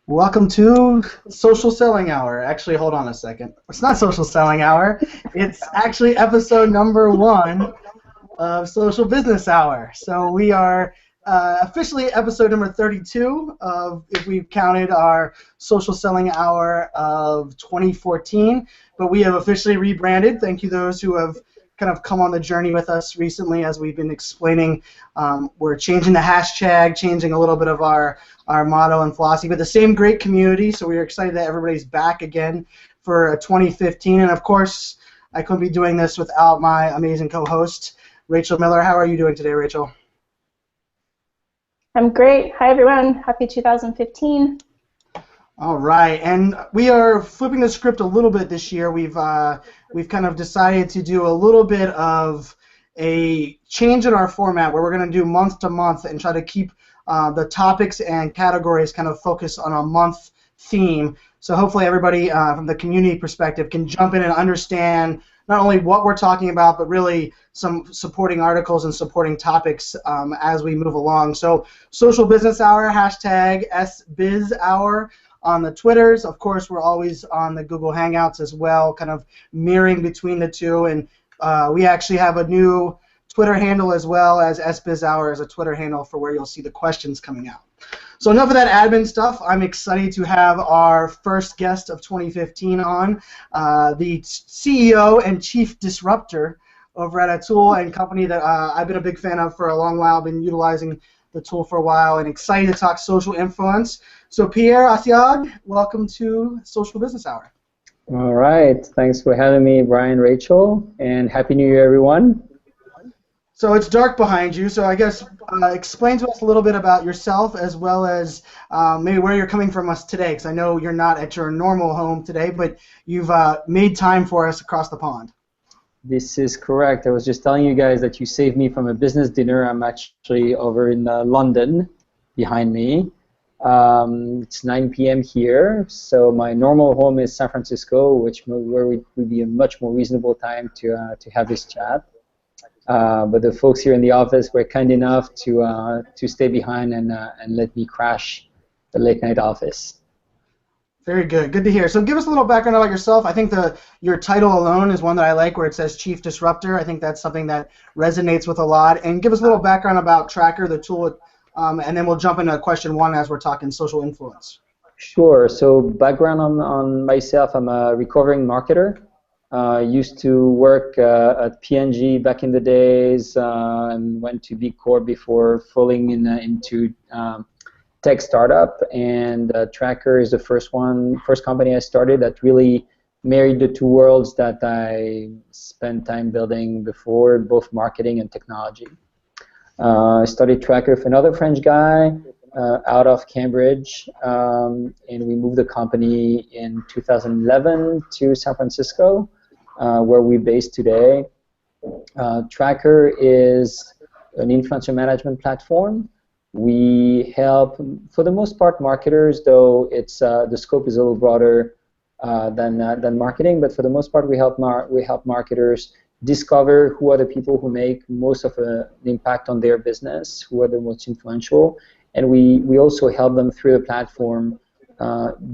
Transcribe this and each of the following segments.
Welcome to Social Selling Hour. Actually, hold on a second. It's not Social Selling Hour. It's actually episode number 1 of Social Business Hour. So we are officially episode number 32 of, if we've counted our Social Selling Hour of 2014. But we have officially rebranded. Thank you those who have kind of come on the journey with us recently as we've been explaining. We're changing the hashtag, changing a little bit of our motto and philosophy, but the same great community, so we're excited that everybody's back again for 2015. And of course, I couldn't be doing this without my amazing co-host, Rachel Miller. How are you doing today, Rachel? I'm great. Hi, everyone. Happy 2015. All right, and we are flipping the script a little bit this year. We've kind of decided to do a little bit of a change in our format where we're going to do month to month and try to keep the topics and categories kind of focus on a month theme. So hopefully everybody from the community perspective can jump in and understand not only what we're talking about, but really some supporting articles and supporting topics as we move along. So Social Business Hour, hashtag SBizHour on the Twitters. Of course, we're always on the Google Hangouts as well, kind of mirroring between the two. And we actually have a new Twitter handle as well as SBizHour as a Twitter handle for where you'll see the questions coming out. So enough of that admin stuff. I'm excited to have our first guest of 2015 on, the CEO and Chief Disruptor over at a tool and company that I've been a big fan of for a long while, been utilizing the tool for a while, and excited to talk social influence. So Pierre-Loic Assayag, welcome to Social Business Hour. All right. Thanks for having me, Brian, Rachel, and Happy New Year, everyone. So it's dark behind you, so I guess explain to us a little bit about yourself as well as maybe where you're coming from us today, because I know you're not at your normal home today, but you've made time for us across the pond. This is correct. I was just telling you guys that you saved me from a business dinner. I'm actually over in London behind me. It's 9 p.m. here, so my normal home is San Francisco, where would be a much more reasonable time to have this chat. But the folks here in the office were kind enough to stay behind and let me crash the late night office. Very good. Good to hear. So give us a little background about yourself. I think your title alone is one that I like, where it says Chief Disruptor. I think that's something that resonates with a lot. And give us a little background about Tracker, the tool, and then we'll jump into question 1 as we're talking social influence. Sure. So background on myself, I'm a recovering marketer. Used to work at P&G back in the days and went to Big Corp before falling into tech startup. And Tracker is the first company I started that really married the two worlds that I spent time building before, both marketing and technology. I started Tracker with another French guy out of Cambridge, and we moved the company in 2011 to San Francisco, where we're based today. Tracker is an influencer management platform. We help, for the most part, marketers, though it's the scope is a little broader than marketing. But for the most part, we help marketers discover who are the people who make most of an impact on their business, who are the most influential, and we also help them through the platform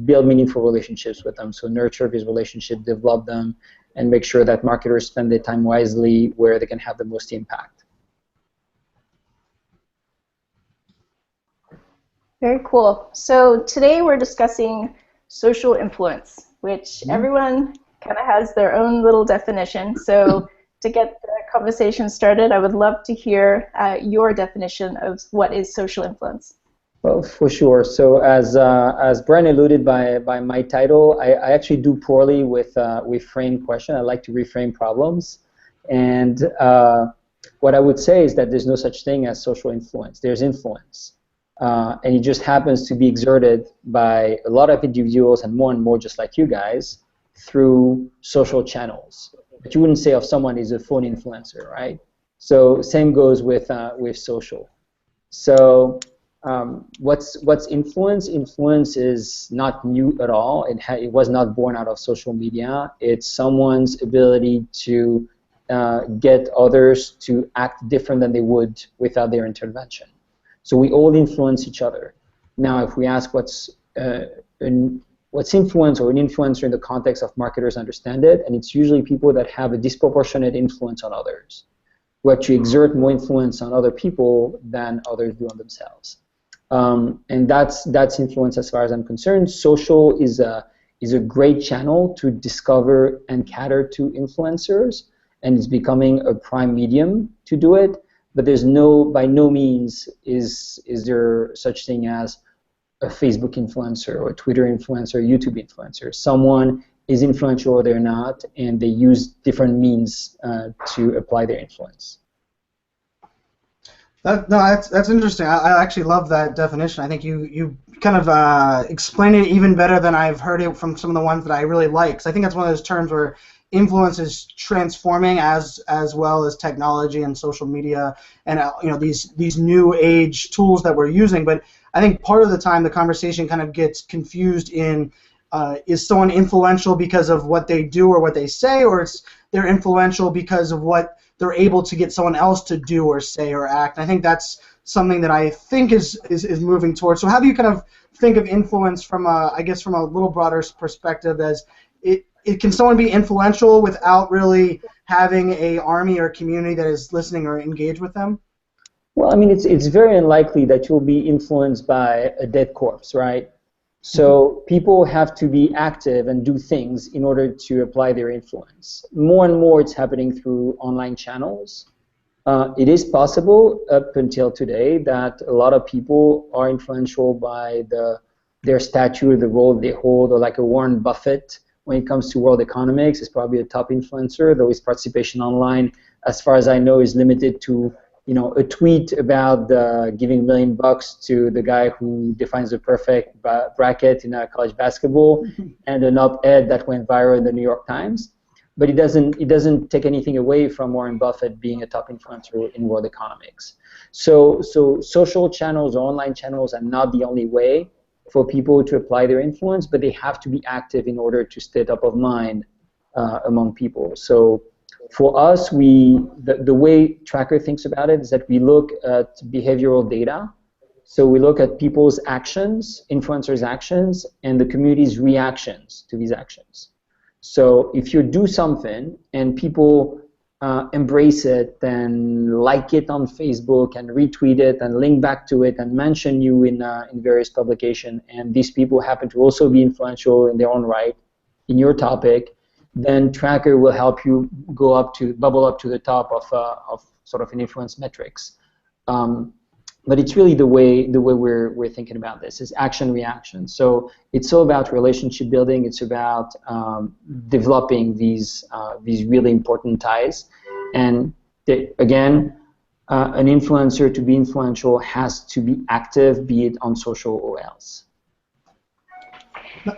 build meaningful relationships with them. So nurture these relationships, develop them, and make sure that marketers spend their time wisely where they can have the most impact. Very cool. So today we're discussing social influence, which everyone kind of has their own little definition. So to get the conversation started, I would love to hear your definition of what is social influence. Well, for sure. So as Brian alluded by my title, I actually do poorly with framed question. I like to reframe problems. And what I would say is that there's no such thing as social influence. There's influence. And it just happens to be exerted by a lot of individuals and more just like you guys through social channels. But you wouldn't say of someone is a phone influencer, right? So same goes with social. So what's influence? Influence is not new at all. It was not born out of social media. It's someone's ability to get others to act different than they would without their intervention. So we all influence each other. Now, if we ask what's what's influence or an influencer in the context of marketers understand it, and it's usually people that have a disproportionate influence on others, who actually exert more influence on other people than others do on themselves. And that's influence as far as I'm concerned. Social is a great channel to discover and cater to influencers, and it's becoming a prime medium to do it. But there's by no means is there such thing as a Facebook influencer or a Twitter influencer, YouTube influencer. Someone is influential or they're not, and they use different means to apply their influence. That's interesting. I actually love that definition. I think you kind of explained it even better than I've heard it from some of the ones that I really like. So I think that's one of those terms where influence is transforming as well as technology and social media and these new age tools that we're using. But I think part of the time the conversation kind of gets confused in is someone influential because of what they do or what they say, or they're influential because of what they're able to get someone else to do or say or act. And I think that's something that I think is moving towards. So how do you kind of think of influence from I guess from a little broader perspective as can someone be influential without really having a army or community that is listening or engaged with them? Well, I mean, it's very unlikely that you'll be influenced by a dead corpse, right? So people have to be active and do things in order to apply their influence. More and more it's happening through online channels. It is possible up until today that a lot of people are influential by their stature, the role they hold, or like a Warren Buffett when it comes to world economics is probably a top influencer, though his participation online, as far as I know, is limited to a tweet about giving $1 million to the guy who defines the perfect bracket in college basketball, and an op-ed that went viral in the New York Times. But it doesn't take anything away from Warren Buffett being a top influencer in world economics. So social channels or online channels are not the only way for people to apply their influence, but they have to be active in order to stay top of mind among people. So for us, the way Tracker thinks about it is that we look at behavioral data. So we look at people's actions, influencers' actions, and the community's reactions to these actions. So if you do something and people embrace it and like it on Facebook and retweet it and link back to it and mention you in various publications, and these people happen to also be influential in their own right in your topic, then Tracker will help you bubble up to the top of sort of an influence metrics. But it's really the way we're thinking about this is action reaction. So it's all about relationship building. It's about developing these really important ties. And again, an influencer to be influential has to be active, be it on social or else.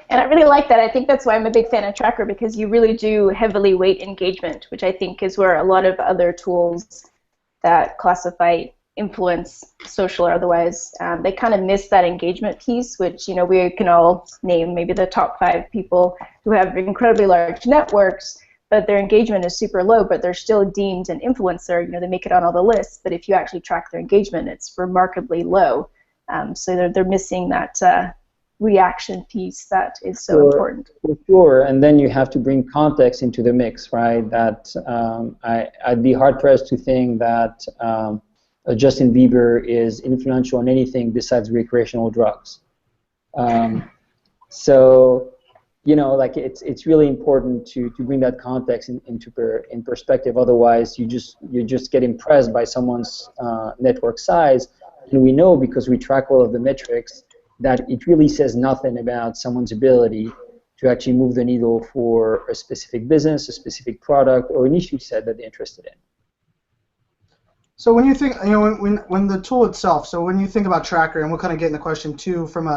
And I really like that. I think that's why I'm a big fan of Tracker, because you really do heavily weight engagement, which I think is where a lot of other tools that classify influence, social or otherwise, they kind of miss that engagement piece, which we can all name maybe the top 5 people who have incredibly large networks, but their engagement is super low, but they're still deemed an influencer. They make it on all the lists, but if you actually track their engagement, it's remarkably low. So they're missing that reaction piece that is so important. For sure, and then you have to bring context into the mix, right? That I'd be hard-pressed to think that Justin Bieber is influential on anything besides recreational drugs. So, like it's really important to bring that context in perspective. Otherwise, you just get impressed by someone's network size, and we know because we track all of the metrics that it really says nothing about someone's ability to actually move the needle for a specific business, a specific product, or an issue set that they're interested in. So when you think, when the tool itself, so when you think about Tracker, and we'll kind of get into question 2 from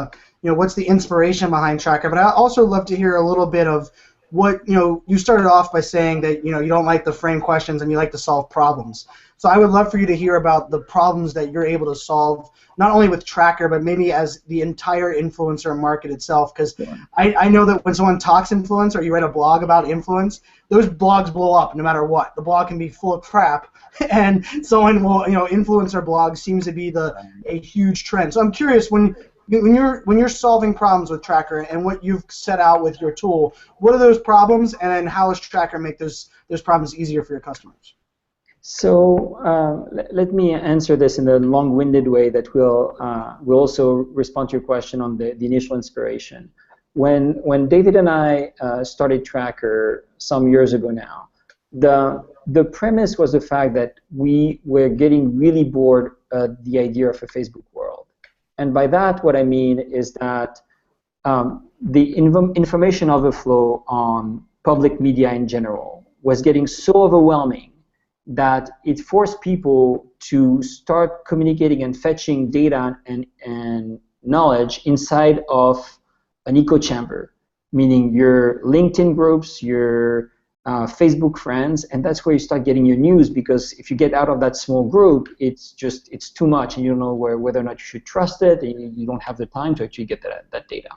what's the inspiration behind Tracker, but I'd also love to hear a little bit of what, you started off by saying that, you don't like to frame questions and you like to solve problems. So I would love for you to hear about the problems that you're able to solve, not only with Tracker, but maybe as the entire influencer market itself, because I know that when someone talks influence or you write a blog about influence, those blogs blow up no matter what. The blog can be full of crap, and someone will, influencer blogs seems to be a huge trend. So I'm curious, when when you're solving problems with Tracker and what you've set out with your tool, what are those problems, and then how does Tracker make those problems easier for your customers? So let me answer this in a long-winded way that will also respond to your question on the initial inspiration. When David and I started Tracker some years ago now, the premise was the fact that we were getting really bored at the idea of a Facebook world. And by that, what I mean is that the information overflow on public media in general was getting so overwhelming that it forced people to start communicating and fetching data and knowledge inside of an echo chamber, meaning your LinkedIn groups, your Facebook friends, and that's where you start getting your news, because if you get out of that small group, it's too much, and you don't know whether or not you should trust it, and you don't have the time to actually get that data.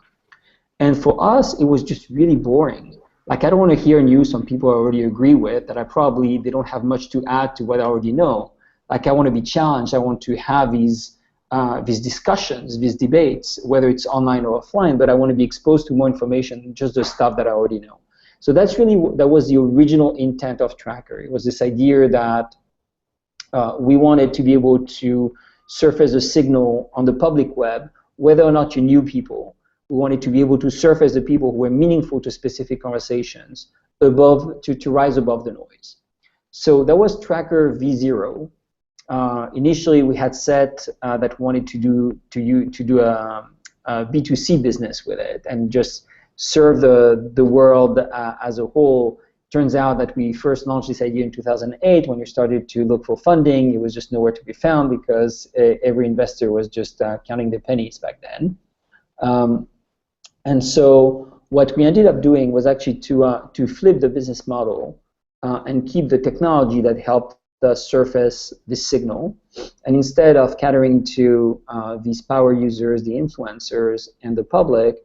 And for us, it was just really boring. Like, I don't want to hear news from people I already agree with that they don't have much to add to what I already know. Like, I want to be challenged. I want to have these discussions, these debates, whether it's online or offline, but I want to be exposed to more information than just the stuff that I already know. So that was the original intent of Tracker. It was this idea that we wanted to be able to surface a signal on the public web, whether or not you knew people. We wanted to be able to surface the people who were meaningful to specific conversations to rise above the noise. So that was Tracker V0. Initially, we had set that we wanted to do a B2C business with it and just serve the world as a whole. Turns out that we first launched this idea in 2008 when we started to look for funding. It was just nowhere to be found because every investor was just counting their pennies back then. And so what we ended up doing was actually to flip the business model and keep the technology that helped us surface this signal. And instead of catering to these power users, the influencers, and the public,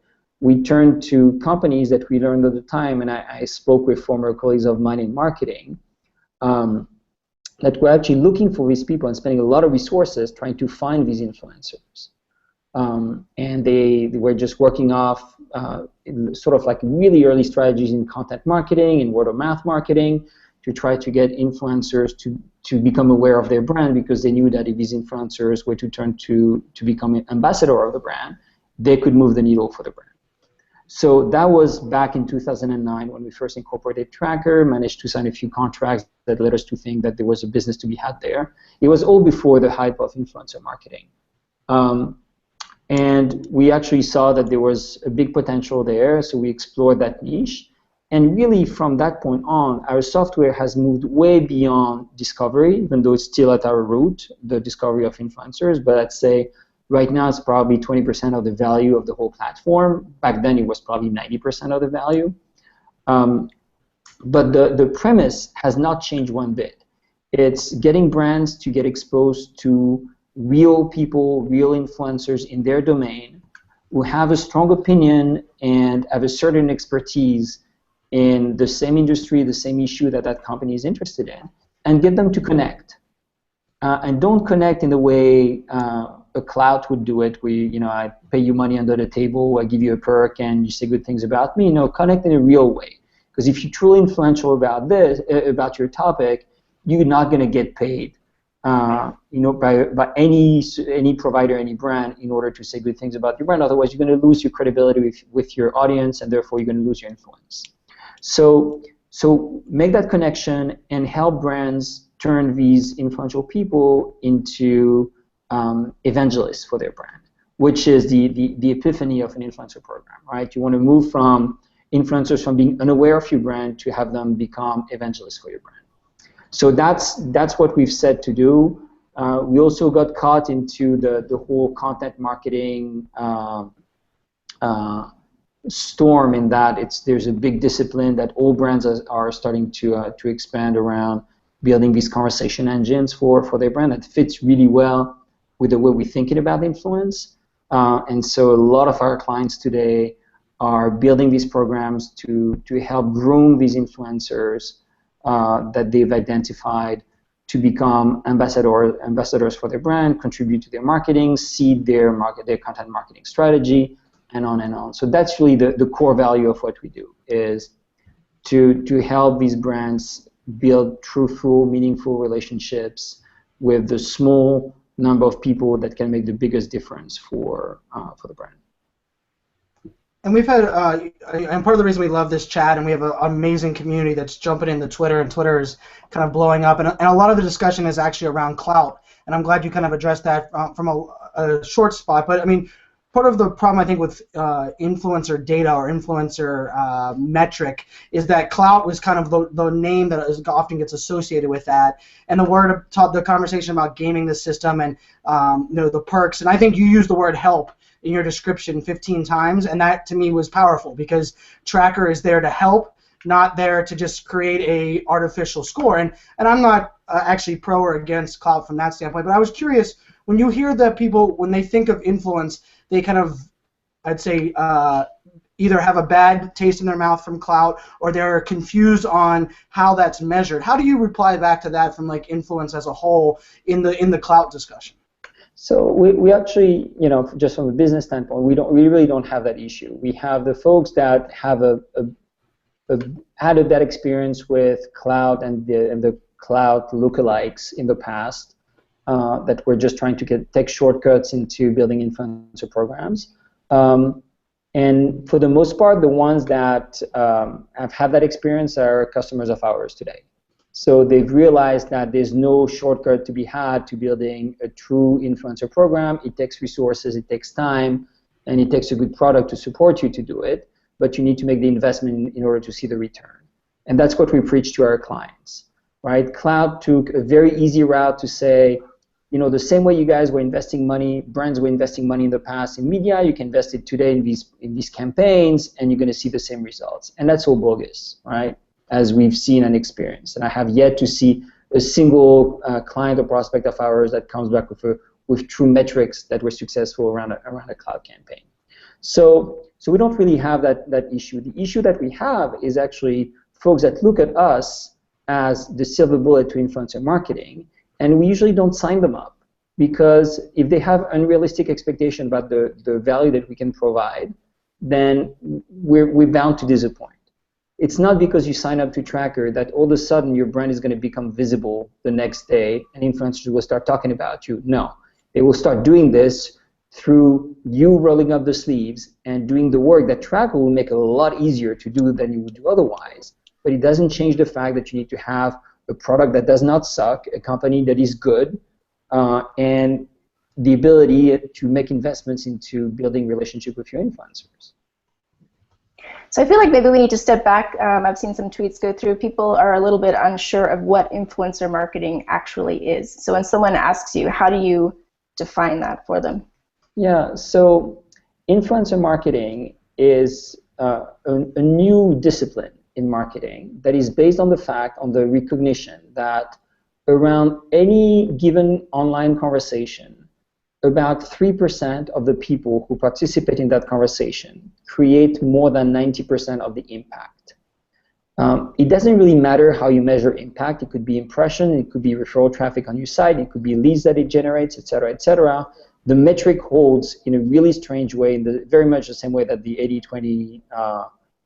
we turned to companies that we learned at the time, and I spoke with former colleagues of mine in marketing, that were actually looking for these people and spending a lot of resources trying to find these influencers. And they were just working off sort of like really early strategies in content marketing and word of mouth marketing to try to get influencers to become aware of their brand, because they knew that if these influencers were to turn to become an ambassador of the brand, they could move the needle for the brand. So that was back in 2009 when we first incorporated Tracker, managed to sign a few contracts that led us to think that there was a business to be had there. It was all before the hype of influencer marketing. And we actually saw that there was a big potential there, so we explored that niche. And really, from that point on, our software has moved way beyond discovery, even though it's still at our root, the discovery of influencers. But I'd say right now it's probably 20% of the value of the whole platform. Back then it was probably 90% of the value. But the premise has not changed one bit. It's getting brands to get exposed to real people, real influencers in their domain who have a strong opinion and have a certain expertise in the same industry, the same issue that company is interested in, and get them to connect. And don't connect in the way a clout would do it, where I pay you money under the table, I give you a perk, and you say good things about me. No, connect in a real way. Because if you're truly influential about your topic, you're not going to get paid by any provider, any brand, in order to say good things about your brand. Otherwise, you're going to lose your credibility with your audience, and therefore you're going to lose your influence. So make that connection and help brands turn these influential people into evangelists for their brand, which is the epiphany of an influencer program, right? You want to move from influencers from being unaware of your brand to have them become evangelists for your brand. So that's what we've said to do. We also got caught into the whole content marketing storm, in that there's a big discipline that all brands are starting to expand around building these conversation engines for their brand that fits really well with the way we're thinking about influence. And so a lot of our clients today are building these programs to help groom these influencers that they've identified to become ambassadors for their brand, contribute to their marketing, seed their content marketing strategy, and on and on. So that's really the core value of what we do, is to help these brands build truthful, meaningful relationships with the small number of people that can make the biggest difference for the brand. And we've had, and part of the reason we love this chat, and we have an amazing community that's jumping into Twitter, and Twitter is kind of blowing up, and a lot of the discussion is actually around clout, and I'm glad you kind of addressed that from a short spot. But I mean, part of the problem I think with influencer data or influencer metric is that clout was kind of the name that often gets associated with that, and the conversation about gaming the system and the perks, and I think you used the word help in your description 15 times, and that to me was powerful, because Tracker is there to help, not there to just create a artificial score. And I'm not actually pro or against clout from that standpoint, but I was curious, when you hear that people, when they think of influence, they kind of, I'd say, either have a bad taste in their mouth from clout, or they're confused on how that's measured. How do you reply back to that from like influence as a whole in the clout discussion? So we actually, just from a business standpoint, we really don't have that issue. We have the folks that have had a bad experience with clout and the clout lookalikes in the past, that were just trying to take shortcuts into building influencer programs. And for the most part, the ones that have had that experience are customers of ours today. So they've realized that there's no shortcut to be had to building a true influencer program. It takes resources, it takes time, and it takes a good product to support you to do it, but you need to make the investment in order to see the return. And that's what we preach to our clients, right? Cloud took a very easy route to say, the same way you guys were investing money, brands were investing money in the past in media, you can invest it today in these campaigns, and you're going to see the same results. And that's all bogus, right? As we've seen and experienced. And I have yet to see a single client or prospect of ours that comes back with true metrics that were successful around a cloud campaign. So we don't really have that issue. The issue that we have is actually folks that look at us as the silver bullet to influencer marketing, and we usually don't sign them up, because if they have unrealistic expectation about the value that we can provide, then we're bound to disappoint. It's not because you sign up to Tracker that all of a sudden your brand is going to become visible the next day and influencers will start talking about you. No, they will start doing this through you rolling up the sleeves and doing the work that Tracker will make a lot easier to do than you would do otherwise. But it doesn't change the fact that you need to have a product that does not suck, a company that is good, and the ability to make investments into building relationship with your influencers. So I feel like maybe we need to step back. I've seen some tweets go through. People are a little bit unsure of what influencer marketing actually is. So when someone asks you, how do you define that for them? Yeah, so influencer marketing is a new discipline in marketing that is based on the recognition that around any given online conversation, about 3% of the people who participate in that conversation create more than 90% of the impact. It doesn't really matter how you measure impact. It could be impression, it could be referral traffic on your site, it could be leads that it generates, etc., etc. The metric holds in a really strange way, in very much the same way that the 80-20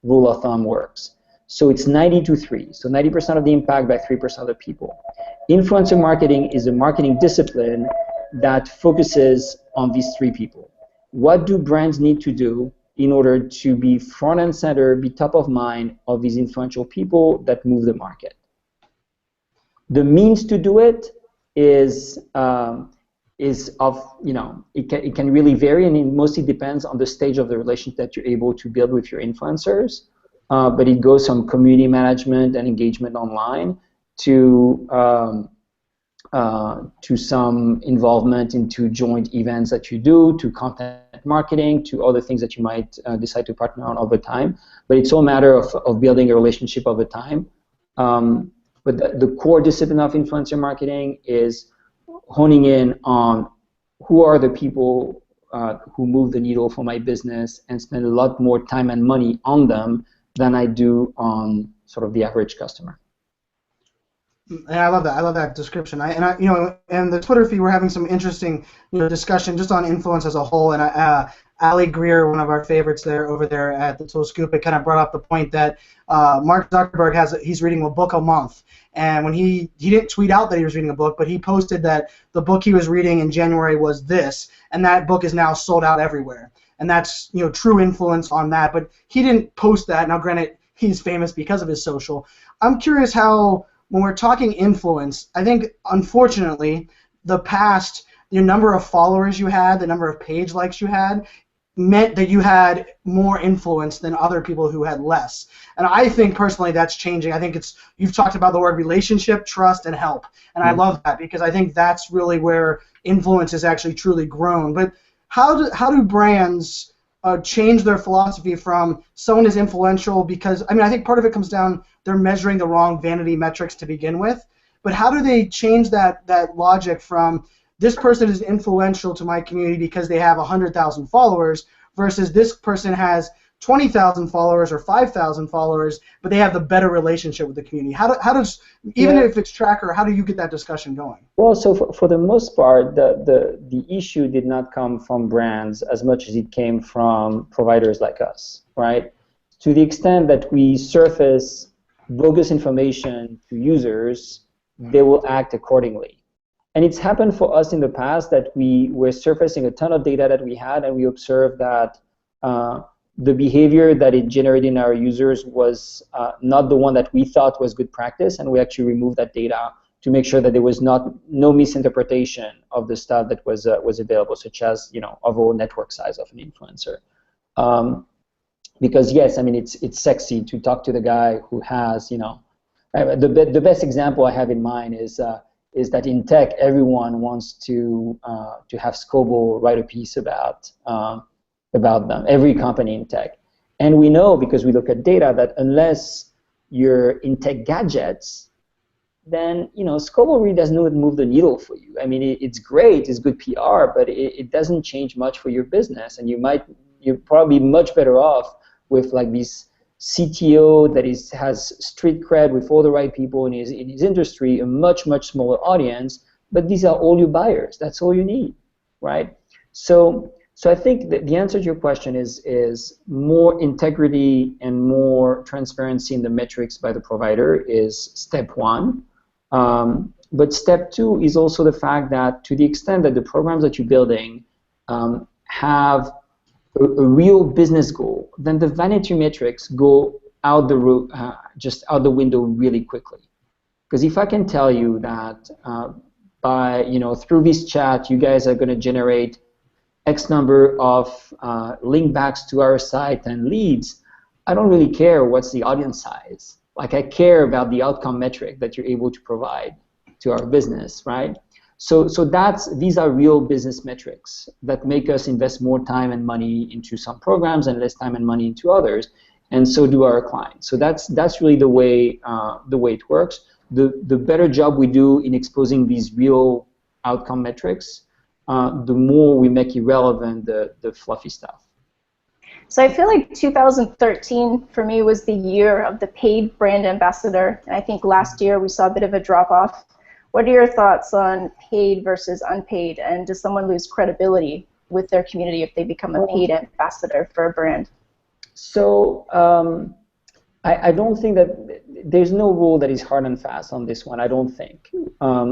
rule of thumb works. So it's 90-3, so 90% of the impact by 3% of the people. Influencer marketing is a marketing discipline that focuses on these three people. What do brands need to do in order to be front and center, be top of mind of these influential people that move the market? The means to do it is it can really vary, and it mostly depends on the stage of the relationship that you're able to build with your influencers. But it goes from community management and engagement online to some involvement into joint events that you do, to content marketing, to other things that you might decide to partner on over time. But it's all a matter of building a relationship over time. But the core discipline of influencer marketing is honing in on who are the people who move the needle for my business, and spend a lot more time and money on them than I do on sort of the average customer. And I love that. I love that description. And the Twitter feed, we're having some interesting, discussion just on influence as a whole. And Ali Greer, one of our favorites over there at the Tool Scoop, it kind of brought up the point that Mark Zuckerberg he's reading a book a month. And when he didn't tweet out that he was reading a book, but he posted that the book he was reading in January was this, and that book is now sold out everywhere. And that's true influence on that. But he didn't post that. Now, granted, he's famous because of his social. I'm curious how, when we're talking influence, I think, unfortunately, the number of followers you had, the number of page likes you had, meant that you had more influence than other people who had less. And I think, personally, that's changing. I think you've talked about the word relationship, trust, and help. And I love that, because I think that's really where influence is actually truly grown. But how do brands change their philosophy from someone is influential because, I think part of it comes down, they're measuring the wrong vanity metrics to begin with, but how do they change that logic from this person is influential to my community because they have 100,000 followers versus this person has 20,000 followers or 5,000 followers, but they have the better relationship with the community? How does, even if it's Tracker, how do you get that discussion going? Well, so for the most part, the issue did not come from brands as much as it came from providers like us, right? To the extent that we surface bogus information to users, they will act accordingly. And it's happened for us in the past that we were surfacing a ton of data that we had, and we observed that the behavior that it generated in our users was not the one that we thought was good practice, and we actually removed that data to make sure that there was no misinterpretation of the stuff that was available, such as overall network size of an influencer. Because yes, it's sexy to talk to the guy who has the best example I have in mind is that in tech everyone wants to have Scoble write a piece about them, every company in tech. And we know, because we look at data, that unless you're in tech gadgets, then Scoble really doesn't move the needle for you. It's great, it's good PR, but it doesn't change much for your business, and you're probably much better off with like this CTO that has street cred with all the right people in his industry, a much smaller audience, but these are all your buyers. That's all you need, right? So I think that the answer to your question is more integrity and more transparency in the metrics by the provider is step one. But step two is also the fact that, to the extent that the programs that you're building have a real business goal, then the vanity metrics go just out the window really quickly. Because if I can tell you that through this chat you guys are going to generate X number of link backs to our site and leads, I don't really care what's the audience size. Like, I care about the outcome metric that you're able to provide to our business, right? So these are real business metrics that make us invest more time and money into some programs and less time and money into others, and so do our clients. So that's really the way it works. The better job we do in exposing these real outcome metrics, the more we make irrelevant the fluffy stuff. So I feel like 2013 for me was the year of the paid brand ambassador, and I think last year we saw a bit of a drop-off. What are your thoughts on paid versus unpaid, and does someone lose credibility with their community if they become a paid ambassador for a brand? So I don't think that there's no rule that is hard and fast on this one, I don't think.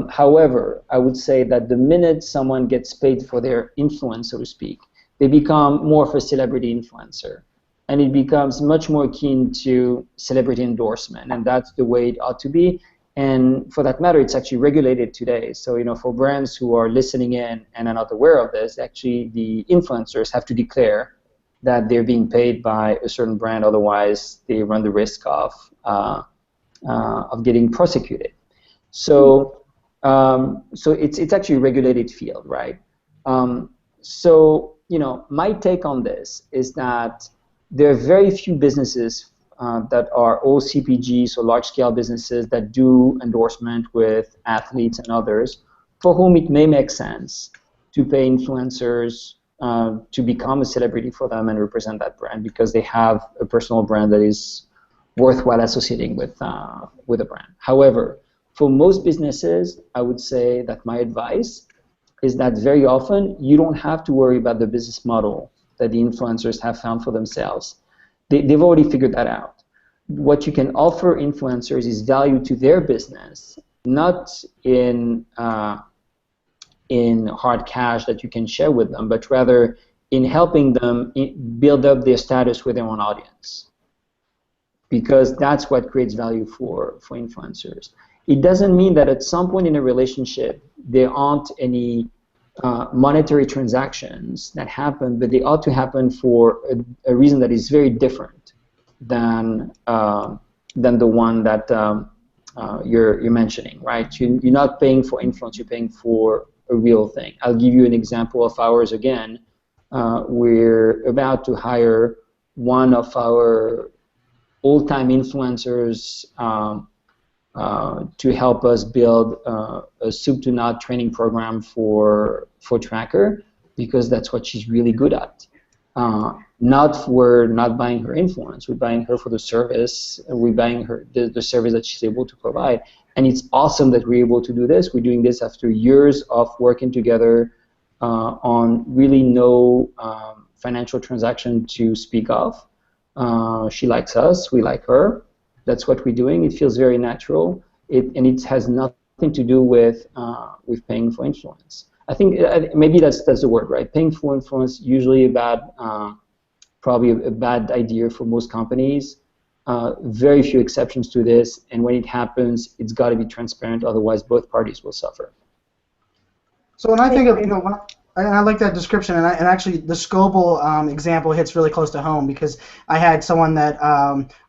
However, I would say that the minute someone gets paid for their influence, so to speak, they become more of a celebrity influencer, and it becomes much more akin to celebrity endorsement, and that's the way it ought to be. And for that matter, it's actually regulated today. So, for brands who are listening in and are not aware of this, actually the influencers have to declare that they're being paid by a certain brand, otherwise they run the risk of getting prosecuted. So it's actually a regulated field, right? My take on this is that there are very few businesses that are all CPGs, so large-scale businesses that do endorsement with athletes and others, for whom it may make sense to pay influencers to become a celebrity for them and represent that brand, because they have a personal brand that is worthwhile associating with a brand. However, For most businesses, I would say that my advice is that very often you don't have to worry about the business model that the influencers have found for themselves. They've already figured that out. What you can offer influencers is value to their business, not in hard cash that you can share with them, but rather in helping them build up their status with their own audience. Because that's what creates value for influencers. It doesn't mean that at some point in a relationship there aren't any monetary transactions that happen, but they ought to happen for a reason that is very different than the one that you're mentioning, right? You're not paying for influence, you're paying for a real thing. I'll give you an example of ours again. We're about to hire one of our old-time influencers to help us build a soup to nut training program for Tracker, because that's what she's really good at. We're not buying her influence, we're buying her for the service, we're buying her the service that she's able to provide. And it's awesome that we're able to do this. We're doing this after years of working together on really no financial transaction to speak of. She likes us, we like her. That's what we're doing. It feels very natural, and it has nothing to do with paying for influence. I think maybe that's the word, right? Paying for influence usually probably a bad idea for most companies. Very few exceptions to this, and when it happens, it's got to be transparent. Otherwise, both parties will suffer. So when I think of, and I like that description, and actually the Scoble example hits really close to home, because I had someone that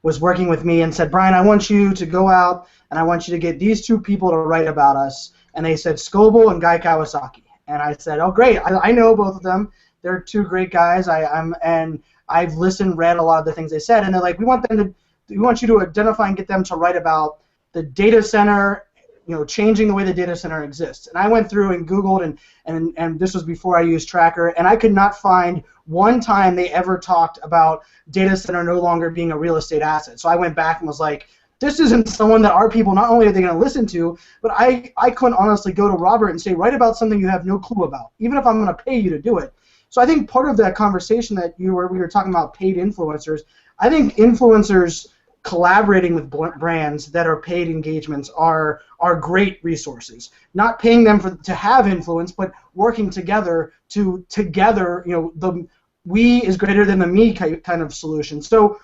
was working with me and said, Brian, I want you to go out and I want you to get these two people to write about us. And they said Scoble and Guy Kawasaki. And I said, oh, great, I know both of them. They're two great guys. And I've listened, read a lot of the things they said. And they're like, we want you to identify and get them to write about the data center, changing the way the data center exists. And I went through and Googled, and this was before I used Tracker, and I could not find one time they ever talked about data center no longer being a real estate asset. So I went back and was like, this isn't someone that our people, not only are they going to listen to, but I couldn't honestly go to Robert and say, write about something you have no clue about, even if I'm going to pay you to do it. So I think part of that conversation that we were talking about paid influencers, I think influencers collaborating with brands that are paid engagements are great resources. Not paying them to have influence, but working together to the we is greater than the me kind of solution. So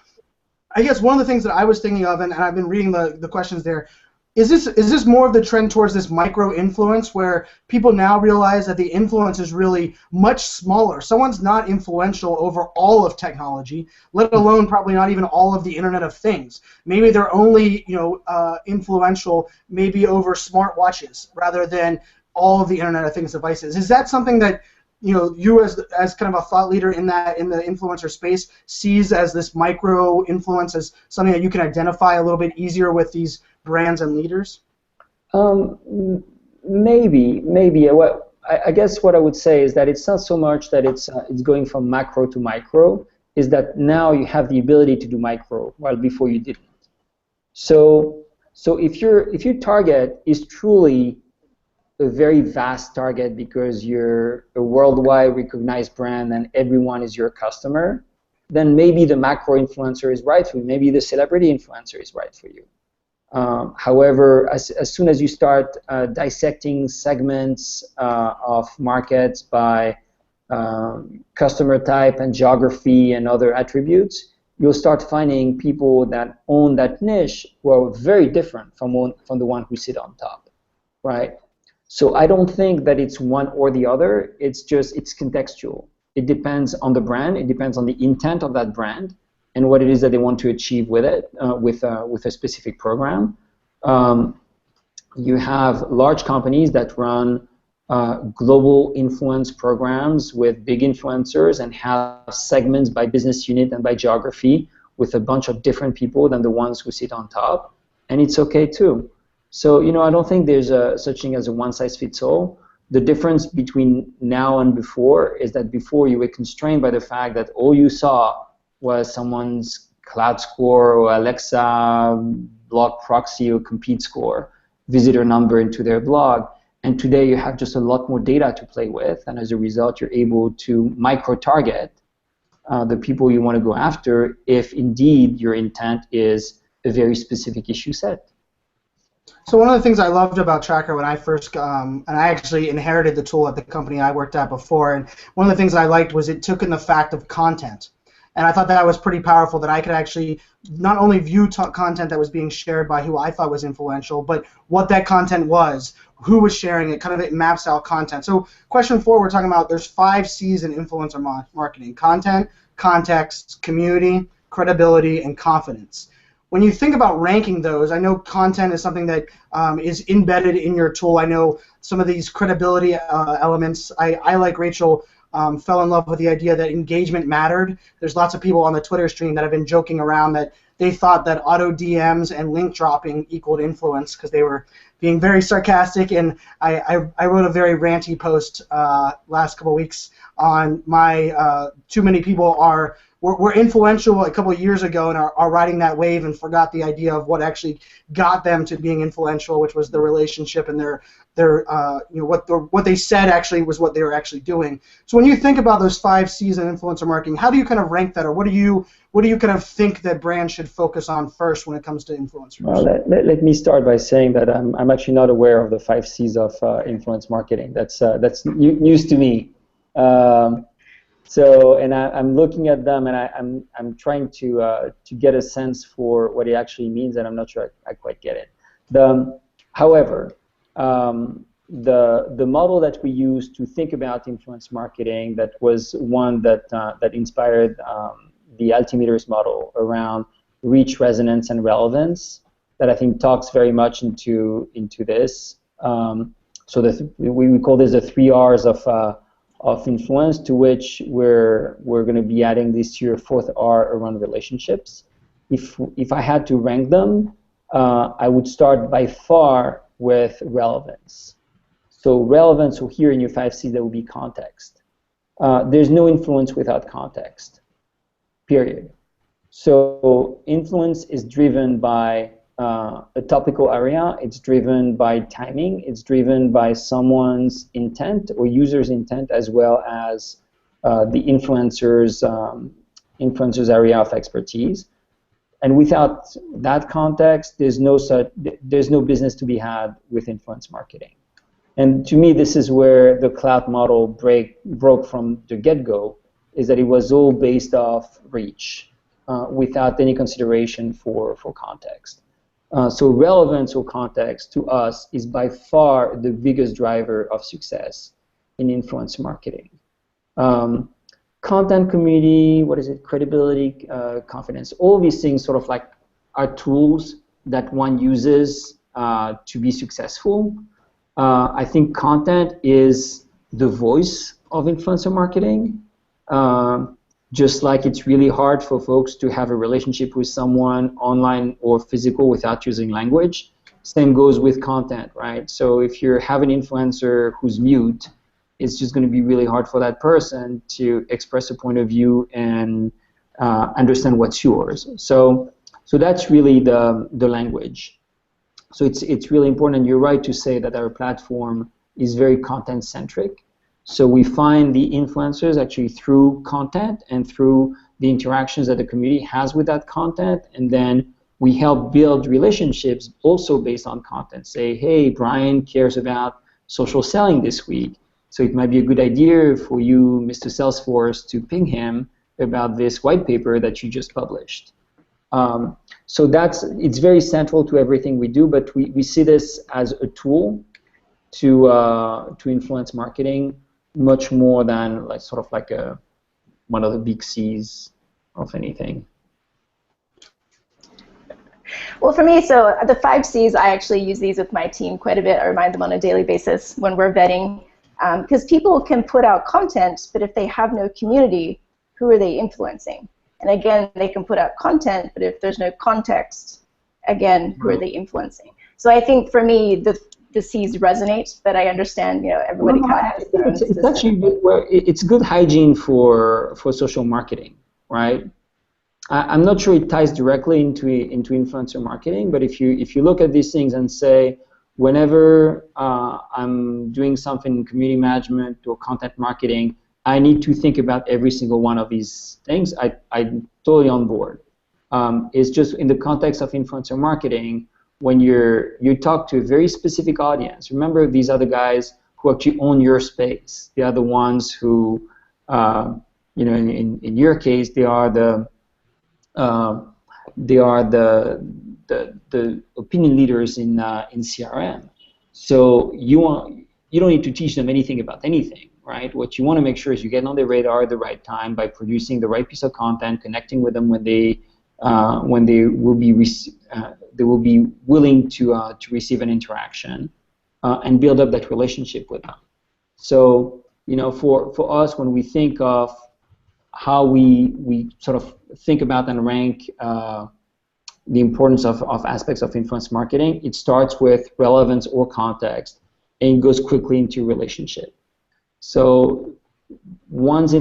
I guess one of the things that I was thinking of, and I've been reading the questions there, is this more of the trend towards this micro influence, where people now realize that the influence is really much smaller? Someone's not influential over all of technology, let alone probably not even all of the Internet of Things. Maybe they're only influential maybe over smartwatches rather than all of the Internet of Things devices. Is that something that you as kind of a thought leader in the influencer space sees as this micro influence as something that you can identify a little bit easier with these brands and leaders? Maybe. I guess what I would say is that it's not so much that it's going from macro to micro, is that now you have the ability to do micro, while before you didn't. So if your target is truly a very vast target because you're a worldwide recognized brand and everyone is your customer, then maybe the macro influencer is right for you. Maybe the celebrity influencer is right for you. However, as soon as you start dissecting segments of markets by customer type and geography and other attributes, you'll start finding people that own that niche who are very different from the one who sit on top, right? So I don't think that it's one or the other. It's contextual. It depends on the brand. It depends on the intent of that brand and what it is that they want to achieve with it, with a specific program. You have large companies that run global influence programs with big influencers and have segments by business unit and by geography with a bunch of different people than the ones who sit on top, and it's okay too. So, I don't think there's such thing as a one-size-fits-all. The difference between now and before is that before you were constrained by the fact that all you saw was someone's cloud score or Alexa block proxy or compete score. visitor number into their blog. And today you have just a lot more data to play with, and as a result, you're able to micro-target the people you want to go after if indeed your intent is a very specific issue set. So one of the things I loved about Tracker when I first, and I actually inherited the tool at the company I worked at before, and one of the things I liked was it took in the fact of content. And I thought that was pretty powerful, that I could actually not only view content that was being shared by who I thought was influential, but what that content was, who was sharing it, kind of it maps out content. So question 4, we're talking about there's 5 C's in influencer marketing: content, context, community, credibility, and confidence. When you think about ranking those, I know content is something that is embedded in your tool. I know some of these credibility elements. I like Rachel, fell in love with the idea that engagement mattered. There's lots of people on the Twitter stream that have been joking around that they thought that auto DMs and link dropping equaled influence because they were being very sarcastic, and I wrote a very ranty post last couple of weeks on my too many people were influential a couple of years ago and are riding that wave and forgot the idea of what actually got them to being influential, which was the relationship and their what they said actually was what they were actually doing. So when you think about those 5 C's in influencer marketing, how do you kind of rank that, or what do you kind of think that brands should focus on first when it comes to influencers? Well, let me start by saying that I'm actually not aware of the 5 C's of influence marketing. That's news to me. So, and I'm looking at them, and I'm trying to get a sense for what it actually means, and I'm not sure I quite get it. However, the model that we use to think about influence marketing, that was one that inspired the Altimeter's model around reach, resonance, and relevance, that I think talks very much into this. So we call this the 3 R's of influence, to which we're going to be adding this year 4th R around relationships. If I had to rank them, I would start by far with relevance. So relevance, so here in your 5 C's, that would be context. There's no influence without context, period. So influence is driven by a topical area, it's driven by timing, it's driven by someone's intent or user's intent, as well as the influencer's area of expertise. And without that context, there's no business to be had with influence marketing. And to me, this is where the cloud model broke from the get-go, is that it was all based off reach, without any consideration for context. So relevance or context to us is by far the biggest driver of success in influence marketing. Content, community, credibility, confidence, all these things sort of like are tools that one uses to be successful. I think content is the voice of influencer marketing. Just like it's really hard for folks to have a relationship with someone online or physical without using language, same goes with content, right? So if you have an influencer who's mute, it's just going to be really hard for that person to express a point of view and understand what's yours. So that's really the language. So it's really important, and you're right to say that our platform is very content-centric. So we find the influencers actually through content and through the interactions that the community has with that content, and then we help build relationships also based on content. Say, hey, Brian cares about social selling this week, so it might be a good idea for you, Mr. Salesforce, to ping him about this white paper that you just published. So it's very central to everything we do, but we see this as a tool to influence marketing, much more than one of the big C's of anything. Well, for me, so the 5 C's, I actually use these with my team quite a bit. I remind them on a daily basis when we're vetting, because people can put out content, but if they have no community, who are they influencing? And again, they can put out content, but if there's no context, again, who are they influencing? So I think for me, the C's resonate, but I understand, everybody kind of has their own system. It's actually it's good hygiene for social marketing, right? I'm not sure it ties directly into influencer marketing, but if you look at these things and say, whenever I'm doing something in community management or content marketing, I need to think about every single one of these things. I'm totally on board. It's just in the context of influencer marketing, when you talk to a very specific audience. Remember, these are the guys who actually own your space. They are the ones who, in your case, they are the opinion leaders in CRM. So you don't need to teach them anything about anything, right? What you want to make sure is you get on their radar at the right time by producing the right piece of content, connecting with them when they will be willing to receive an interaction, and build up that relationship with them. So for us, when we think of how we sort of think about and rank the importance of aspects of influence marketing, it starts with relevance or context, and goes quickly into relationship. So one's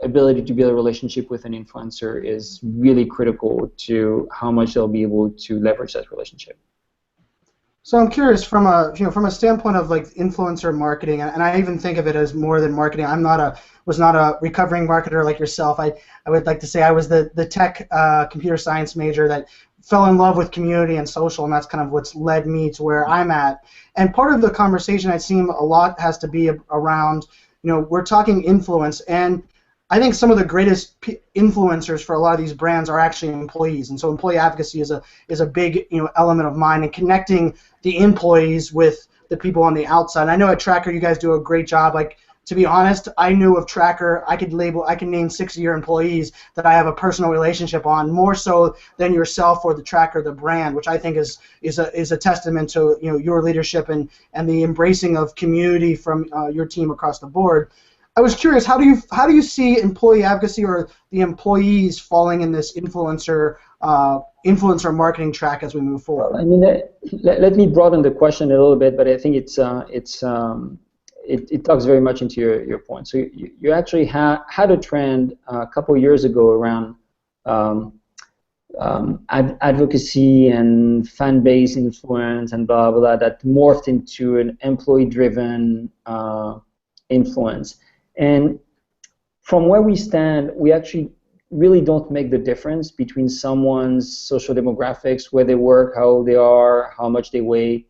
ability to build a relationship with an influencer is really critical to how much they'll be able to leverage that relationship. So I'm curious, from a standpoint of like influencer marketing, and I even think of it as more than marketing. Was not a recovering marketer like yourself. I would like to say I was the tech computer science major that fell in love with community and social, and that's kind of what's led me to where I'm at. And part of the conversation, I seem a lot has to be around, we're talking influence, and I think some of the greatest influencers for a lot of these brands are actually employees, and so employee advocacy is a big element of mine, and connecting the employees with the people on the outside. And I know at Tracker you guys do a great job. Like, to be honest, I knew of Tracker. I can name 6 of your employees that I have a personal relationship on, more so than yourself or the Tracker, the brand, which I think is a testament to your leadership and the embracing of community from your team across the board. I was curious, how do you see employee advocacy or the employees falling in this influencer marketing track as we move forward? Well, I mean, let me broaden the question a little bit, but I think it talks very much into your point. So you actually had a trend a couple years ago around advocacy and fan base influence and blah blah blah that morphed into an employee-driven influence. And from where we stand, we actually really don't make the difference between someone's social demographics, where they work, how old they are, how much they weigh,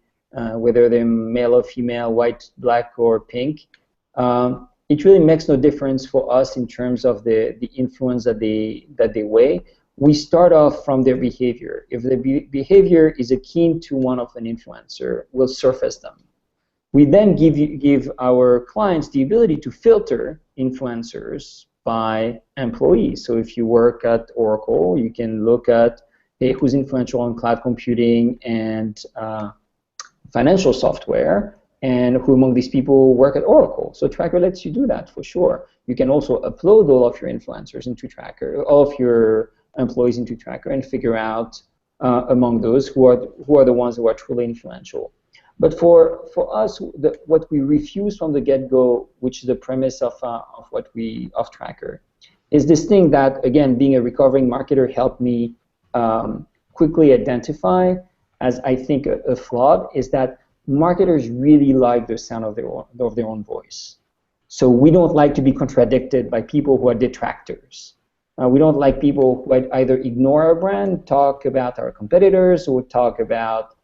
whether they're male or female, white, black, or pink. It really makes no difference for us in terms of the influence that they weigh. We start off from their behavior. If the behavior is akin to one of an influencer, we'll surface them. We then give our clients the ability to filter influencers by employees. So if you work at Oracle, you can look at, hey, who's influential on cloud computing and financial software, and who among these people work at Oracle. So Tracker lets you do that for sure. You can also upload all of your influencers into Tracker, all of your employees into Tracker, and figure out among those who are the ones who are truly influential. But for us, what we refuse from the get-go, which is the premise of Tracker, is this thing that, again, being a recovering marketer helped me quickly identify as, I think, a flaw, is that marketers really like the sound of their own voice. So we don't like to be contradicted by people who are detractors. We don't like people who either ignore our brand, talk about our competitors, or talk about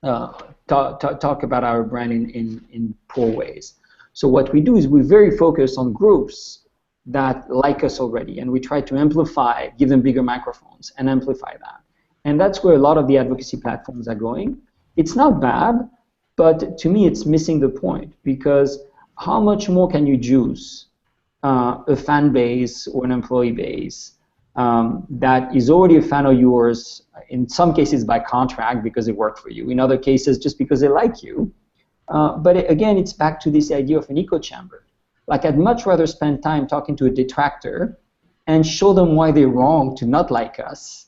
our brand in poor ways. So what we do is we very focus on groups that like us already, and we try to amplify, give them bigger microphones, and amplify that. And that's where a lot of the advocacy platforms are going. It's not bad, but to me it's missing the point, because how much more can you juice a fan base or an employee base that is already a fan of yours, in some cases by contract because it worked for you, in other cases just because they like you. But again, it's back to this idea of an echo chamber. Like, I'd much rather spend time talking to a detractor and show them why they're wrong to not like us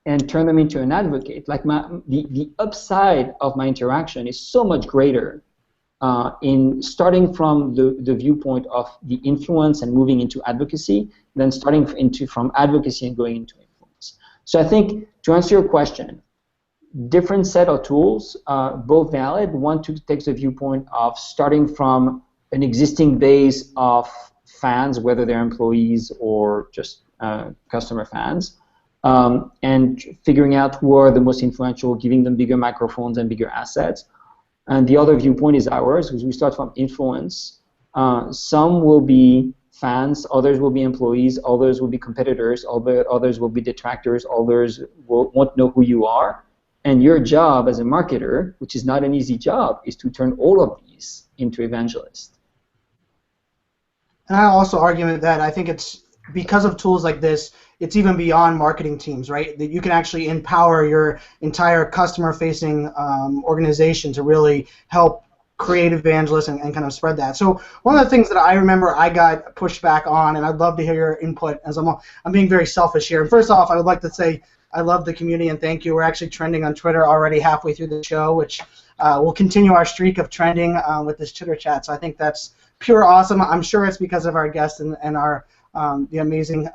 and turn them into an advocate. Like, the upside of my interaction is so much greater in starting from the viewpoint of the influence and moving into advocacy than starting from advocacy and going into influence. So I think, to answer your question, different set of tools, both valid. One takes the viewpoint of starting from an existing base of fans, whether they're employees or just customer fans, and figuring out who are the most influential, giving them bigger microphones and bigger assets. And the other viewpoint is ours, because we start from influence. Some will be fans, others will be employees, others will be competitors, others will be detractors, others won't know who you are. And your job as a marketer, which is not an easy job, is to turn all of these into evangelists. And I also argue that I think it's because of tools like this, it's even beyond marketing teams, right? That you can actually empower your entire customer-facing organization to really help create evangelists and kind of spread that. So one of the things that I remember I got pushed back on, and I'd love to hear your input, as I'm being very selfish here. And first off, I would like to say I love the community and thank you. We're actually trending on Twitter already halfway through the show, which will continue our streak of trending with this Chitter Chat. So I think that's pure awesome. I'm sure it's because of our guests and our the amazing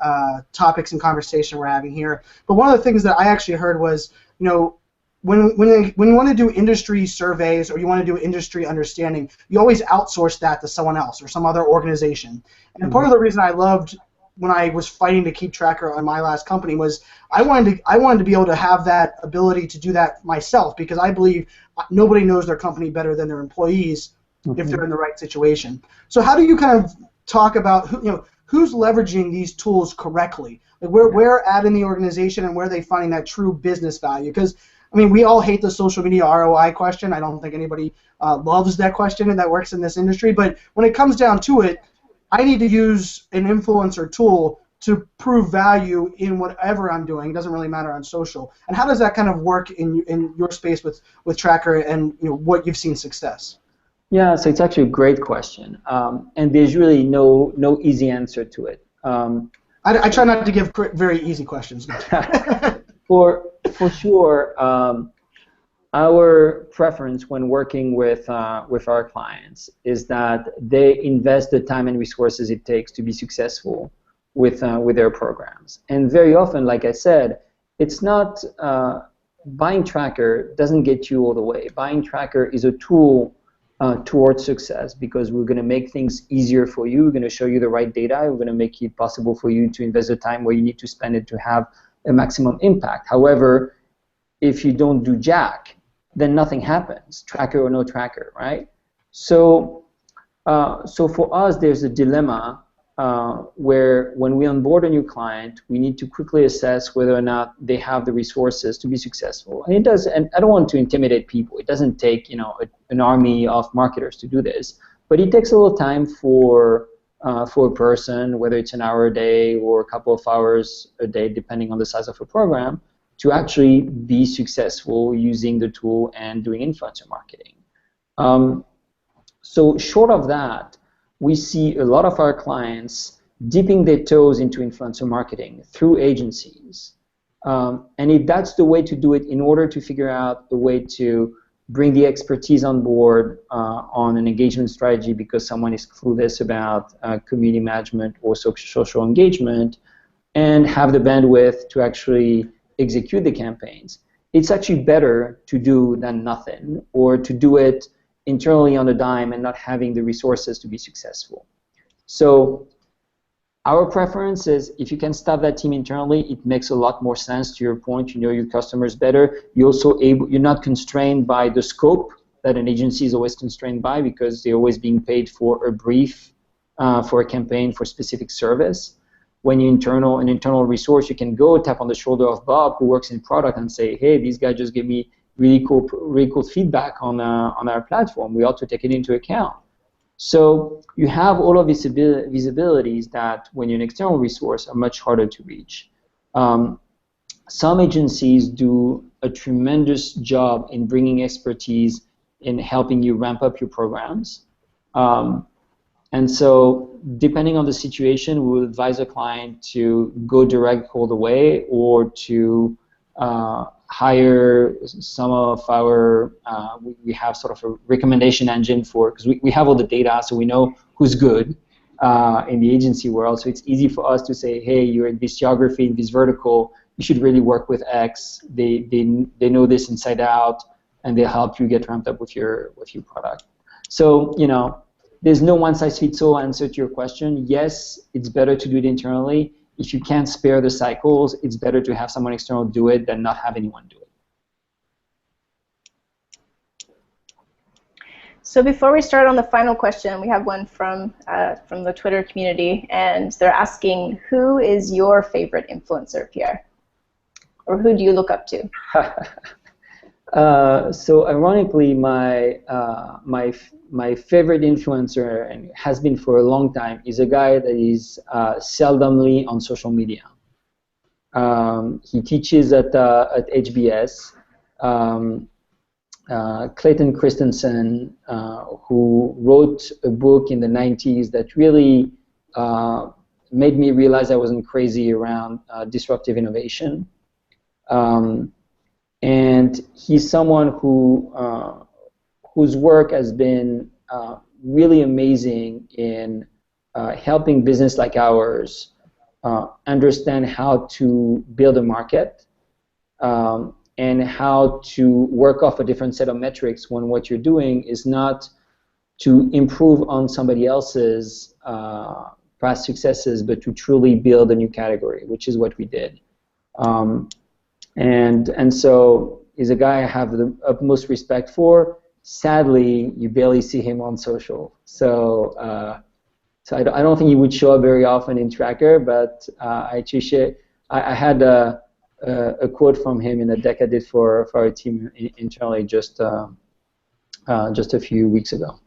topics and conversation we're having here. But one of the things that I actually heard was, you know, when you want to do industry surveys or you want to do industry understanding, you always outsource that to someone else or some other organization. And part of the reason I loved when I was fighting to keep tracker on my last company was I wanted to be able to have that ability to do that myself, because I believe nobody knows their company better than their employees if they're in the right situation. So how do you kind of talk about who's leveraging these tools correctly? Like where at in the organization and where are they finding that true business value? Because I mean, we all hate the social media ROI question. I don't think anybody loves that question and that works in this industry. But when it comes down to it, I need to use an influencer tool to prove value in whatever I'm doing. It doesn't really matter on social. And how does that kind of work in your space with Tracker and what you've seen success? Yeah, so it's actually a great question, and there's really no easy answer to it. I try not to give very easy questions. For sure, our preference when working with our clients is that they invest the time and resources it takes to be successful with their programs. And very often, like I said, it's not buying Tracker doesn't get you all the way. Buying Tracker is a tool towards success, because we're going to make things easier for you. We're going to show you the right data. We're going to make it possible for you to invest the time where you need to spend it to have a maximum impact. However, if you don't do jack, then nothing happens, Tracker or no Tracker, right? So for us, there's a dilemma where when we onboard a new client, we need to quickly assess whether or not they have the resources to be successful. And I don't want to intimidate people. It doesn't take an army of marketers to do this, but it takes a little time for a person, whether it's an hour a day or a couple of hours a day, depending on the size of a program, to actually be successful using the tool and doing influencer marketing. So short of that, we see a lot of our clients dipping their toes into influencer marketing through agencies. And that's the way to do it in order to figure out the way to bring the expertise on board on an engagement strategy, because someone is clueless about community management or social engagement, and have the bandwidth to actually execute the campaigns. It's actually better to do than nothing, or to do it internally on a dime and not having the resources to be successful. So our preference is, if you can staff that team internally, it makes a lot more sense. To your point, you know your customers better. You're not constrained by the scope that an agency is always constrained by, because they're always being paid for a brief, for a campaign, for specific service. When you're an internal resource, you can go tap on the shoulder of Bob, who works in product, and say, hey, these guys just gave me really cool feedback on our platform. We ought to take it into account. So you have all of these visibilities that, when you're an external resource, are much harder to reach. Some agencies do a tremendous job in bringing expertise in helping you ramp up your programs. And so, depending on the situation, we will advise a client to go direct all the way, or to hire some of our, we have sort of a recommendation engine for, because we have all the data, so we know who's good in the agency world. So it's easy for us to say, hey, you're in this geography, in this vertical, you should really work with X. They know this inside out, and they help you get ramped up with your product. So, you know, there's no one-size-fits-all answer to your question. Yes, it's better to do it internally. If you can't spare the cycles, it's better to have someone external do it than not have anyone do it. So before we start on the final question, we have one from the Twitter community, and they're asking, who is your favorite influencer, Pierre? Or who do you look up to? So ironically, my favorite influencer, and has been for a long time, is a guy that is seldomly on social media. He teaches at HBS. Clayton Christensen, who wrote a book in the 90s that really made me realize I wasn't crazy around disruptive innovation. And he's someone whose work has been really amazing in helping business like ours understand how to build a market and how to work off a different set of metrics when what you're doing is not to improve on somebody else's past successes, but to truly build a new category, which is what we did. And so he's a guy I have the utmost respect for. Sadly, you barely see him on social. So I don't think he would show up very often in Tracker, but I appreciate. I had a quote from him in a deck I did for our team internally just a few weeks ago.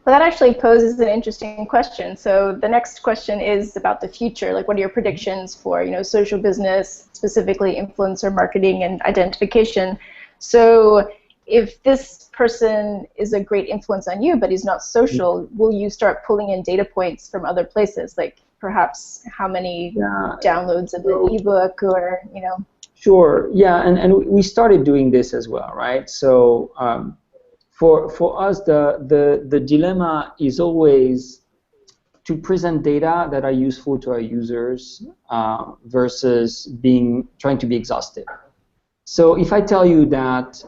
Well, that actually poses an interesting question. So the next question is about the future. Like, what are your predictions for, you know, social business, specifically influencer marketing and identification? So if this person is a great influence on you, but he's not social, will you start pulling in data points from other places, like perhaps how many downloads of an ebook, or, you know? Sure. Yeah, and we started doing this as well, right? So for us, the dilemma is always to present data that are useful to our users versus trying to be exhaustive. So if I tell you that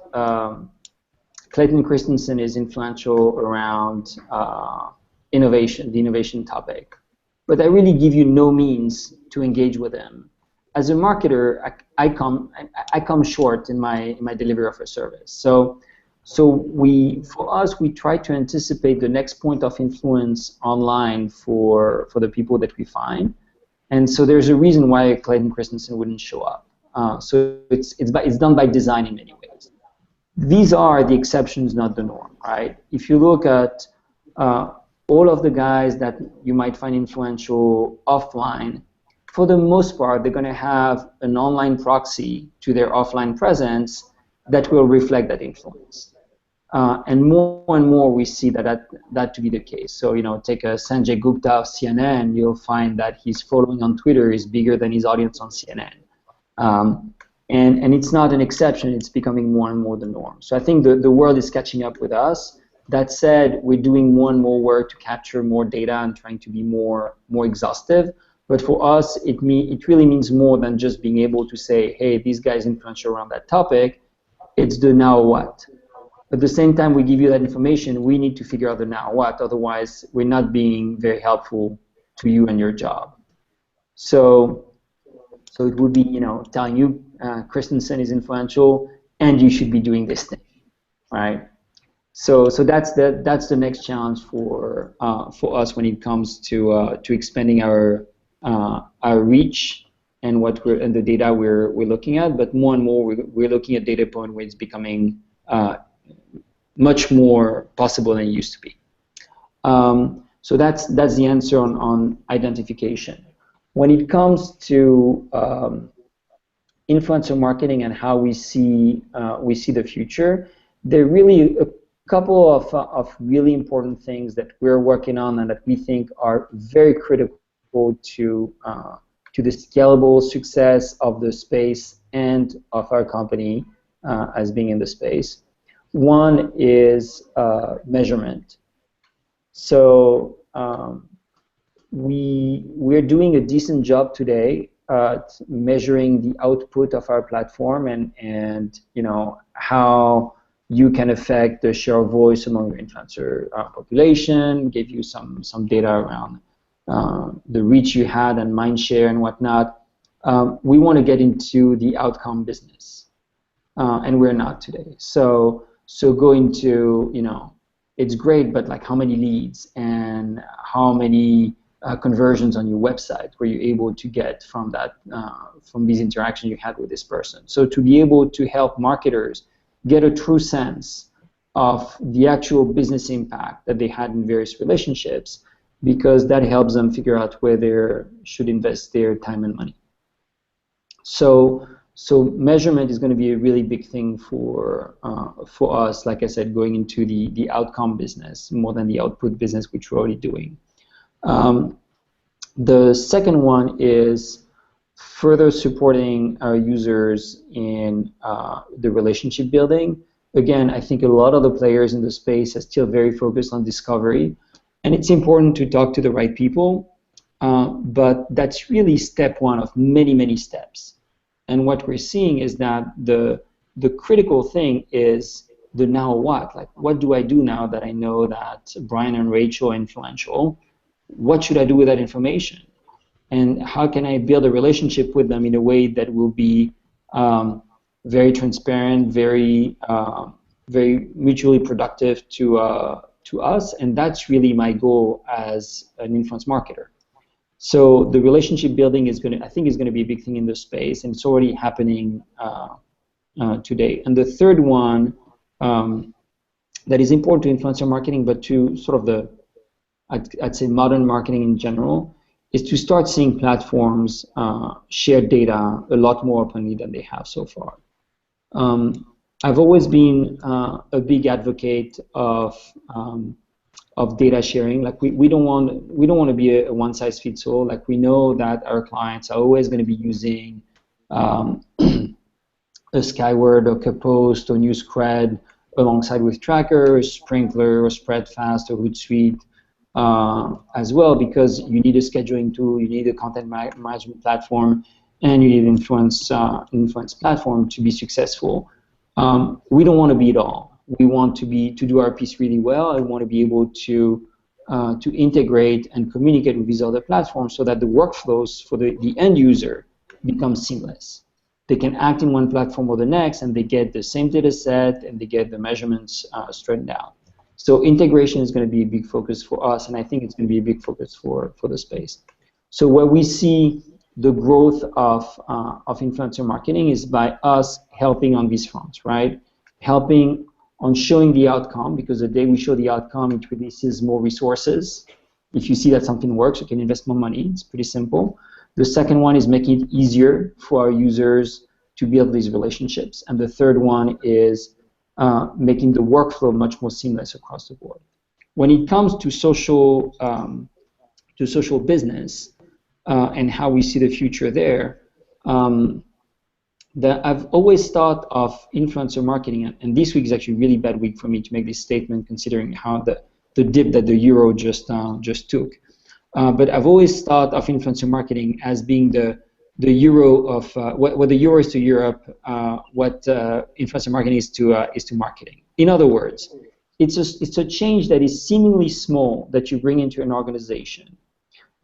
Clayton Christensen is influential around innovation, the innovation topic, but I really give you no means to engage with him, as a marketer, I come short in my delivery of a service. So for us, we try to anticipate the next point of influence online for the people that we find, and so there's a reason why Clayton Christensen wouldn't show up. So it's done by design in many ways. These are the exceptions, not the norm, right? If you look at all of the guys that you might find influential offline, for the most part, they're going to have an online proxy to their offline presence that will reflect that influence. And more we see that to be the case. So, you know, take a Sanjay Gupta of CNN, you'll find that his following on Twitter is bigger than his audience on CNN. And it's not an exception, it's becoming more and more the norm. So I think the world is catching up with us. That said, we're doing more and more work to capture more data and trying to be more exhaustive. But for us, it really means more than just being able to say, hey, these guys influential around that topic. It's the now what. At the same time we give you that information, we need to figure out the now what. Otherwise, we're not being very helpful to you and your job. So it would be, you know, telling you Christensen is influential and you should be doing this thing, right? So that's the next challenge for us when it comes to expanding our reach and the data we're looking at. But more and more we're looking at data point where it's becoming much more possible than it used to be. So that's the answer on identification. When it comes to influencer marketing and how we see the future, there are really a couple of really important things that we're working on and that we think are very critical to the scalable success of the space and of our company as being in the space. One is measurement. So we're doing a decent job today at measuring the output of our platform and how you can affect the share of voice among your influencer population, give you some data around the reach you had and mind share and whatnot. We want to get into the outcome business, and we're not today. So go into, it's great, but like how many leads and how many conversions on your website were you able to get from that, from these interactions you had with this person? So to be able to help marketers get a true sense of the actual business impact that they had in various relationships, because that helps them figure out where they should invest their time and money. So measurement is going to be a really big thing for us, like I said, going into the outcome business more than the output business, which we're already doing. The second one is further supporting our users in the relationship building. Again, I think a lot of the players in the space are still very focused on discovery, and it's important to talk to the right people, but that's really step one of many, many steps. And what we're seeing is that the critical thing is the now what. Like, what do I do now that I know that Brian and Rachel are influential? What should I do with that information? And how can I build a relationship with them in a way that will be very transparent, very mutually productive to us? And that's really my goal as an influence marketer. So the relationship building is I think is going to be a big thing in this space, and it's already happening today. And the third one that is important to influencer marketing, but to sort of I'd say modern marketing in general, is to start seeing platforms share data a lot more openly than they have so far. I've always been a big advocate of data sharing. Like we don't want to be a one-size-fits-all. Like, we know that our clients are always going to be using a Skyward or Kapost or Newscred alongside with Tracker, or Sprinkler, or Spreadfast, or Hootsuite as well, because you need a scheduling tool, you need a content management platform, and you need an influence platform to be successful. We don't want to be it all. We want to do our piece really well, and want to be able to integrate and communicate with these other platforms so that the workflows for the end user become seamless. They can act in one platform or the next, and they get the same data set, and they get the measurements straightened out. So integration is going to be a big focus for us, and I think it's going to be a big focus for the space. So where we see the growth of influencer marketing is by us helping on these fronts, right? Helping on showing the outcome, because the day we show the outcome, it releases more resources. If you see that something works, you can invest more money. It's pretty simple. The second one is making it easier for our users to build these relationships. And the third one is making the workflow much more seamless across the board. When it comes to social business and how we see the future there, I've always thought of influencer marketing, and this week is actually a really bad week for me to make this statement, considering how the dip that the euro just took. But I've always thought of influencer marketing as being the euro of what the euro is to Europe, what influencer marketing is to marketing. In other words, it's a change that is seemingly small that you bring into an organization,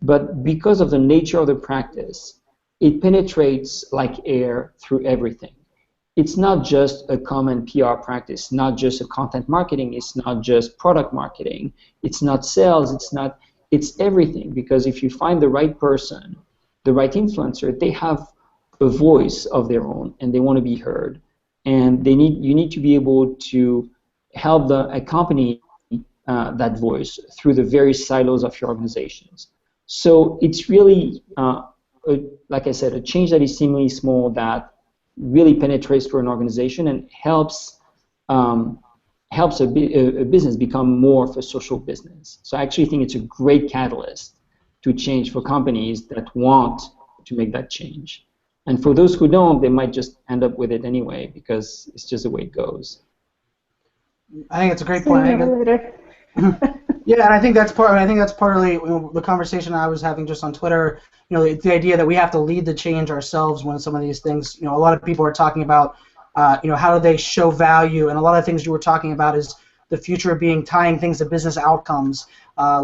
but because of the nature of the practice, it penetrates like air through everything. It's not just a common PR practice, not just a content marketing, it's not just product marketing, it's not sales, it's everything. Because if you find the right person, the right influencer, they have a voice of their own and they want to be heard. And you need to be able to help accompany that voice through the various silos of your organizations. So it's really, like I said, a change that is seemingly small that really penetrates through an organization and helps a business become more of a social business. So I actually think it's a great catalyst to change for companies that want to make that change. And for those who don't, they might just end up with it anyway because it's just the way it goes. I think it's a great point. Yeah, and I think that's part. I think that's partly the conversation I was having just on Twitter. It's the idea that we have to lead the change ourselves when some of these things. A lot of people are talking about, how do they show value, and a lot of things you were talking about is the future being tying things to business outcomes,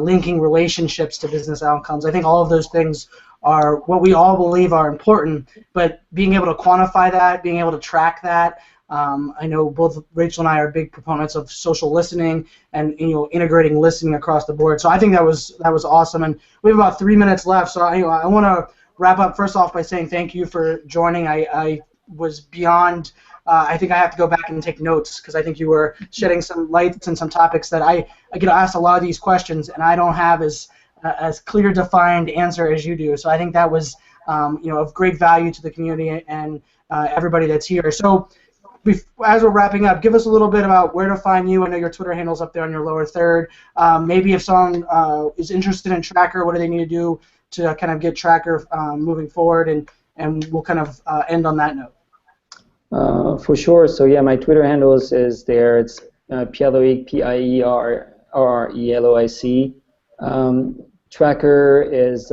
linking relationships to business outcomes. I think all of those things are what we all believe are important, but being able to quantify that, being able to track that. I know both Rachel and I are big proponents of social listening and integrating listening across the board. So I think that was awesome. And we have about 3 minutes left. So I want to wrap up first off by saying thank you for joining. I was beyond. I think I have to go back and take notes because I think you were shedding some lights and some topics that I get asked a lot of these questions and I don't have as clear defined answer as you do. So I think that was of great value to the community and everybody that's here. So as we're wrapping up, give us a little bit about where to find you. I know your Twitter handle's up there on your lower third. Maybe if someone is interested in Tracker, what do they need to do to kind of get Tracker moving forward? And we'll kind of end on that note. For sure. So yeah, my Twitter handle is there. It's Pierre-Loic, Pierreloic. Tracker is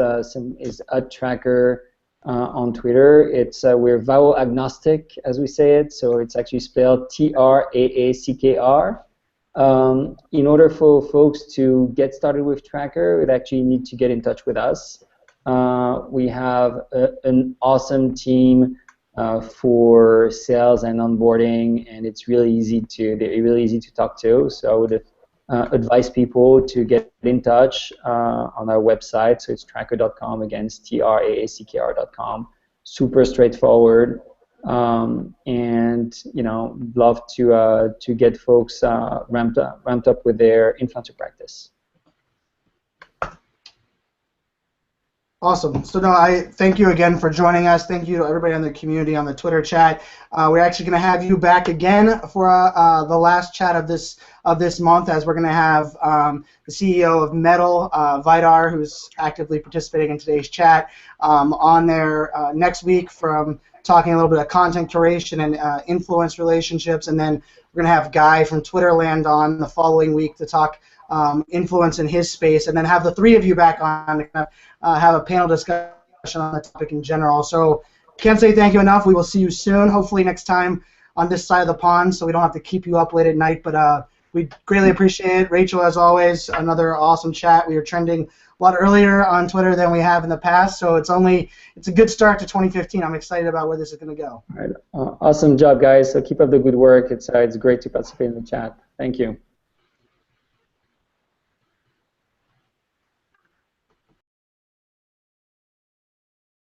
@Tracker. On Twitter. We're vowel agnostic, as we say it, so it's actually spelled TRAACKR. In order for folks to get started with Tracker, they actually need to get in touch with us. We have an awesome team for sales and onboarding, and they're really easy to talk to. So I would advise people to get in touch on our website. So it's tracker.com, again, it's TRAACKR.com. Super straightforward, and love to get folks ramped up with their influencer practice. Awesome. So I thank you again for joining us. Thank you to everybody in the community on the Twitter chat. We're actually going to have you back again for the last chat of this month, as we're going to have the CEO of Metal, Vidar, who's actively participating in today's chat, on there next week from talking a little bit of content curation and influence relationships, and then we're going to have Guy from Twitterland on the following week to talk influence in his space, and then have the three of you back on to kind of have a panel discussion on the topic in general. So can't say thank you enough. We will see you soon, hopefully next time on this side of the pond, so we don't have to keep you up late at night, but we greatly appreciate it. Rachel, as always, another awesome chat. We are trending a lot earlier on Twitter than we have in the past, so it's a good start to 2015. I'm excited about where this is going to go. All right. Awesome job, guys. So keep up the good work. It's great to participate in the chat. Thank you.